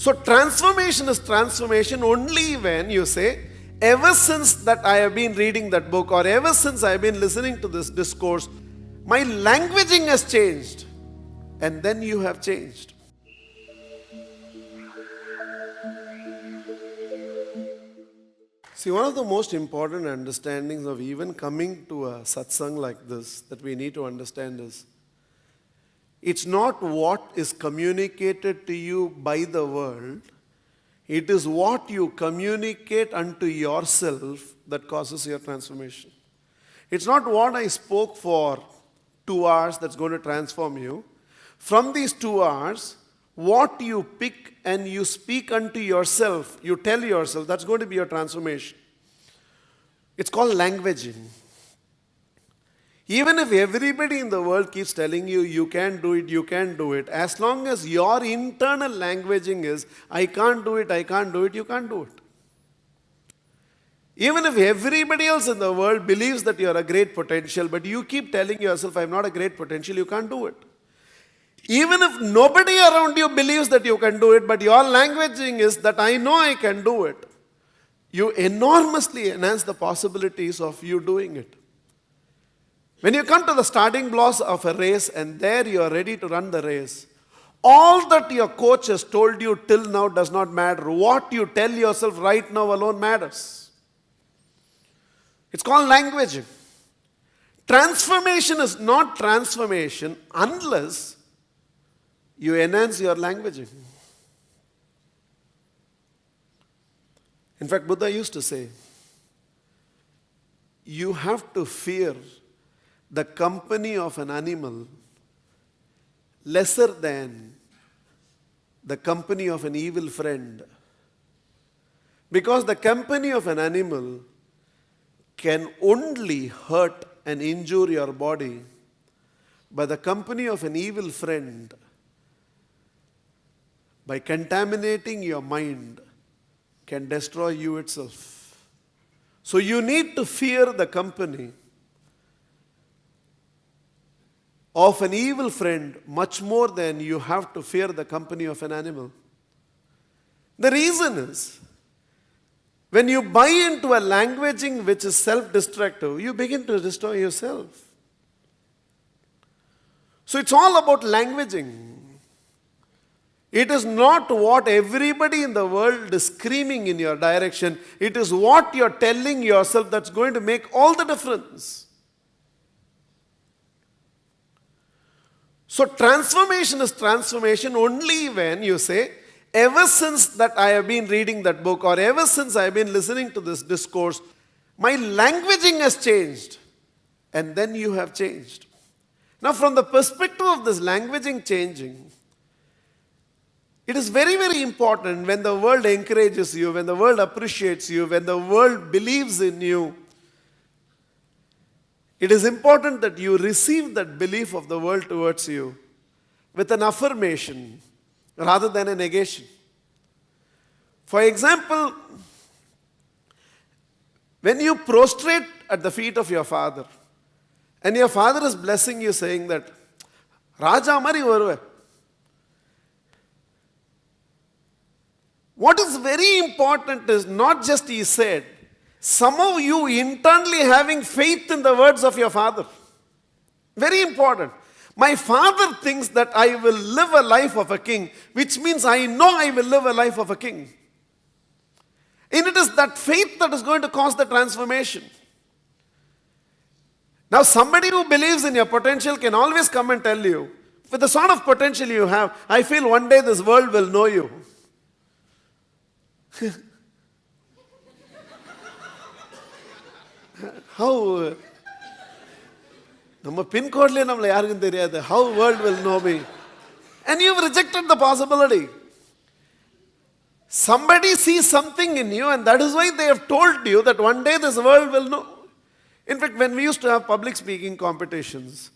So transformation is transformation only when you say, ever since that I have been reading that book, or ever since I have been listening to this discourse, my languaging has changed. And then you have changed. See, one of the most important understandings of even coming to a satsang like this that we need to understand is, it's not what is communicated to you by the world, it is what you communicate unto yourself that causes your transformation. It's not what I spoke for 2 hours that's going to transform you. From these 2 hours, what you pick and you speak unto yourself, you tell yourself, that's going to be your transformation. It's called languaging. Even if everybody in the world keeps telling you, you can't do it, you can't do it, as long as your internal languaging is, I can't do it, I can't do it, you can't do it. Even if everybody else in the world believes that you are a great potential, but you keep telling yourself, I'm not a great potential, you can't do it. Even if nobody around you believes that you can do it, but your languaging is that I know I can do it, you enormously enhance the possibilities of you doing it. When you come to the starting blocks of a race and there you are ready to run the race, all that your coach has told you till now does not matter. What you tell yourself right now alone matters. It's called languaging. Transformation is not transformation unless you enhance your languaging. In fact, Buddha used to say, you have to fear the company of an animal lesser than the company of an evil friend. Because the company of an animal can only hurt and injure your body, but the company of an evil friend, by contaminating your mind, can destroy you itself. So you need to fear the company of an evil friend much more than you have to fear the company of an animal. The reason is, when you buy into a languaging which is self-destructive, you begin to destroy yourself. So it's all about languaging. It is not what everybody in the world is screaming in your direction. It is what you're telling yourself that's going to make all the difference. So transformation is transformation only when you say, ever since that I have been reading that book, or ever since I have been listening to this discourse, my languaging has changed. And then you have changed. Now from the perspective of this languaging changing, it is very, very important when the world encourages you, when the world appreciates you, when the world believes in you. It is important that you receive that belief of the world towards you with an affirmation rather than a negation. For example, when you prostrate at the feet of your father, and your father is blessing you saying that, Raja Mari varuva. What is very important is not just he said, some of you internally having faith in the words of your father. Very important. My father thinks that I will live a life of a king, which means I know I will live a life of a king. And it is that faith that is going to cause the transformation. Now somebody who believes in your potential can always come and tell you, with the sort of potential you have, I feel one day this world will know you. How? நம்ம pin code நம்மளை யாருக்கும் தெரியாது. How world will know me? And you've rejected the possibility. Somebody sees something in you, and that is why they have told you that one day this world will know. In fact, when we used to have public speaking competitions,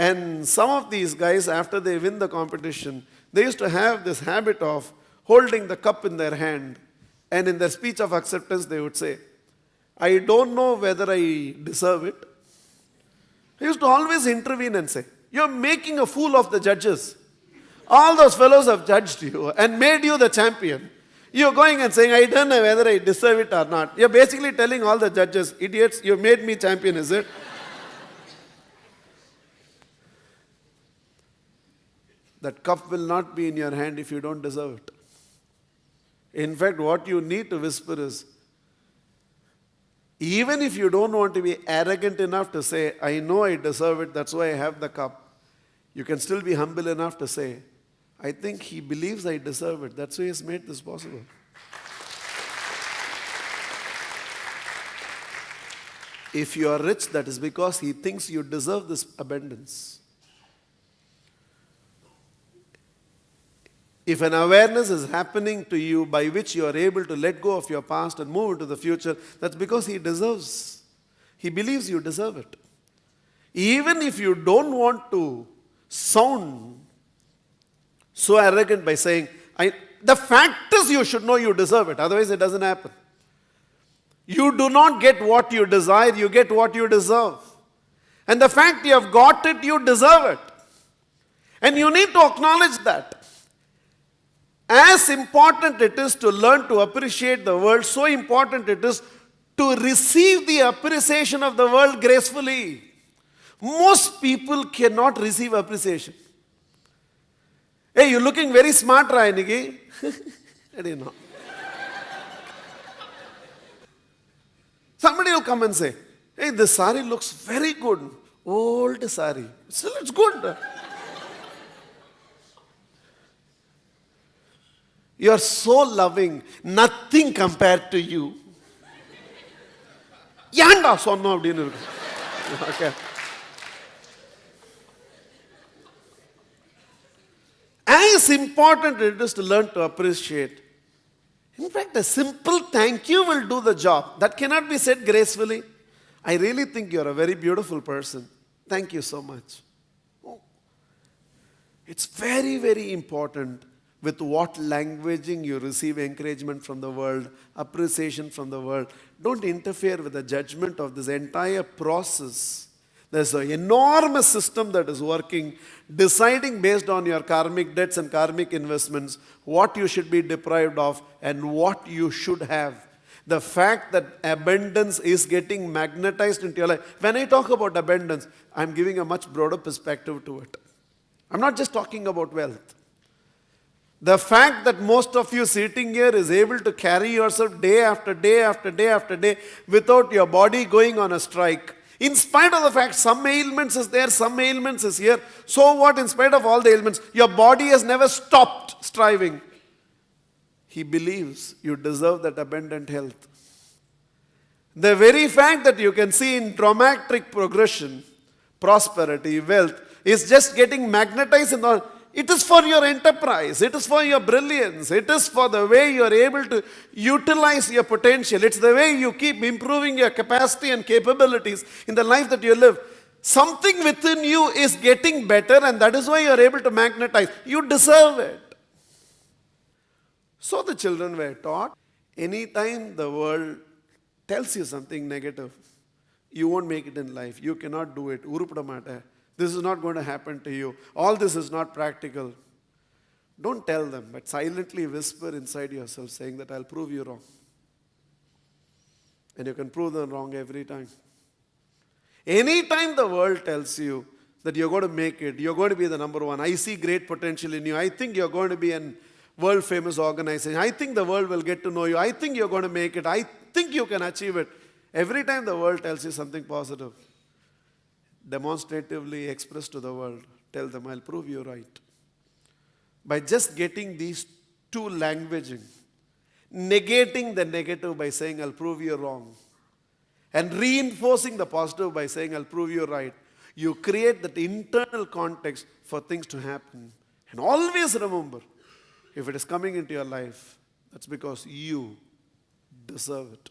and some of these guys, after they win the competition, they used to have this habit of holding the cup in their hand, and in their speech of acceptance they would say, I don't know whether I deserve it. They used to always intervene and say, you're making a fool of the judges. All those fellows have judged you and made you the champion. You're going and saying, I don't know whether I deserve it or not. You're basically telling all the judges, idiots, you made me champion, is it? That cup will not be in your hand if you don't deserve it. In fact, what you need to whisper is, even if you don't want to be arrogant enough to say, I know I deserve it, that's why I have the cup, you can still be humble enough to say, I think he believes I deserve it. That's why he's made this possible. If you are rich, that is because he thinks you deserve this abundance. If an awareness is happening to you by which you are able to let go of your past and move into the future, that's because he deserves. He believes you deserve it. Even if you don't want to sound so arrogant by saying, the fact is you should know you deserve it, otherwise it doesn't happen. You do not get what you desire, you get what you deserve. And the fact you have got it, you deserve it. And you need to acknowledge that. As important it is to learn to appreciate the world, so important it is to receive the appreciation of the world gracefully. Most people cannot receive appreciation. Hey, you're looking very smart, Rayanigi. I didn't know. Somebody will come and say, hey, this sari looks very good. Old sari. Still, it's good. You are so loving. Nothing compared to you. Yanda sonno appadinu irukku. Okay. As important it is to learn to appreciate. In fact, a simple thank you will do the job. That cannot be said gracefully. I really think you're a very beautiful person. Thank you so much. Oh. It's very, very important with what languaging you receive encouragement from the world, appreciation from the world. Don't interfere with the judgment of this entire process. There's an enormous system that is working, deciding based on your karmic debts and karmic investments, what you should be deprived of and what you should have. The fact that abundance is getting magnetized into your life. When I talk about abundance, I'm giving a much broader perspective to it. I'm not just talking about wealth. The fact that most of you sitting here is able to carry yourself day after day after day after day without your body going on a strike. In spite of the fact some ailments is there, some ailments is here. So what, in spite of all the ailments, your body has never stopped striving. He believes you deserve that abundant health. The very fact that you can see in dramatic progression, prosperity, wealth, is just getting magnetized in the... It is for your enterprise. It is for your brilliance. It is for the way you are able to utilize your potential. It's the way you keep improving your capacity and capabilities in the life that you live. Something within you is getting better, and that is why you are able to magnetize. You deserve it. So the children were taught, anytime the world tells you something negative, you won't make it in life. You cannot do it. Urupadamata. This is not going to happen to you. All this is not practical. Don't tell them, but silently whisper inside yourself saying that I'll prove you wrong. And you can prove them wrong every time. Anytime the world tells you that you're going to make it, you're going to be the number one, I see great potential in you, I think you're going to be an world famous organization, I think the world will get to know you, I think you're going to make it, I think you can achieve it. Every time the world tells you something positive, demonstratively express to the world, tell them, I'll prove you right. By just getting these two languaging, negating the negative by saying, I'll prove you wrong, and reinforcing the positive by saying, I'll prove you right, you create that internal context for things to happen. And always remember, if it is coming into your life, that's because you deserve it.